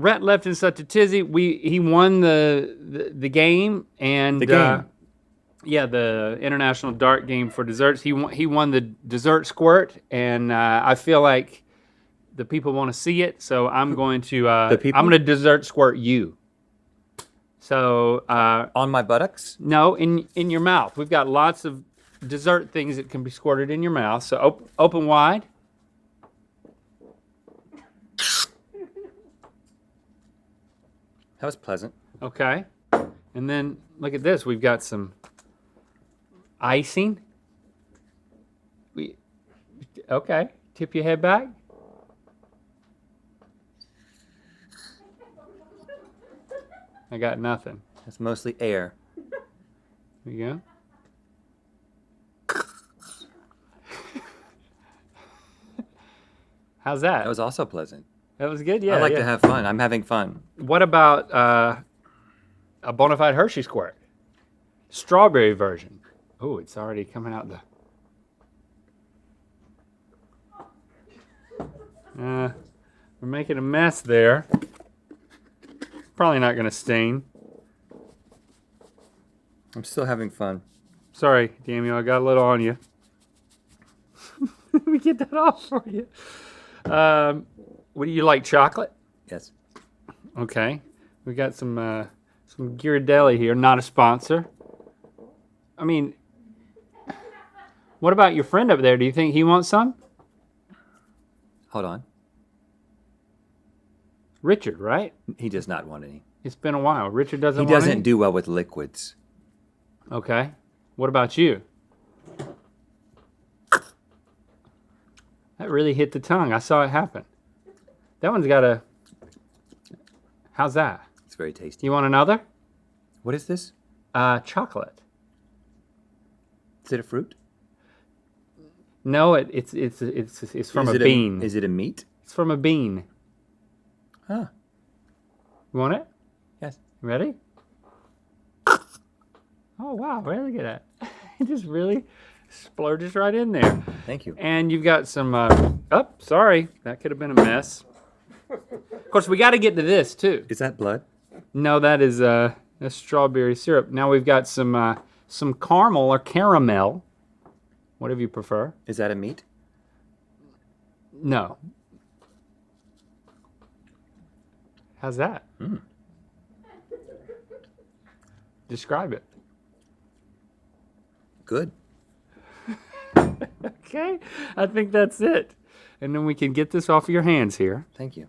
Rhett left in such a tizzy. He won the game and The game. yeah, the international dart game for desserts. He won the dessert squirt, and I feel like the people want to see it, so I'm going to The people? I'm going to dessert squirt you. So On my buttocks? no, in your mouth. We've got lots of dessert things that can be squirted in your mouth. So open wide. That was pleasant. Okay. And then look at this. We've got some icing. Okay. Tip your head back. I got nothing. That's mostly air. There you go. How's that? That was also pleasant. That was good, yeah. I like yeah. to have fun. I'm having fun. What about a bona fide Hershey squirt? Strawberry version. Oh, it's already coming out we're making a mess there. Probably not gonna stain. I'm still having fun. Sorry, Damnyell, I got a little on you. Let me get that off for you. What do you like, chocolate? Yes. Okay, we got some Ghirardelli here, not a sponsor. I mean, what about your friend over there? Do you think he wants some? Hold on. Richard, right? He does not want any. It's been a while. Richard doesn't He want doesn't any? do well with liquids. Okay. What about you? That really hit the tongue. I saw it happen. That one's got a... How's that? It's very tasty. You want another? What is this? Chocolate. Is it a fruit? No, it's from a bean. Is it a meat? It's from a bean. Huh. You want it? Yes. Ready? Oh, wow. Look at that. It just really splurges right in there. Thank you. And you've got some... oh, sorry. That could have been a mess. Of course, we got to get to this, too. Is that blood? No, that is that's strawberry syrup. Now we've got some caramel or caramel, whatever you prefer. Is that a meat? No. How's that? Describe it. Good. Okay, I think that's it. And then we can get this off of your hands here. Thank you.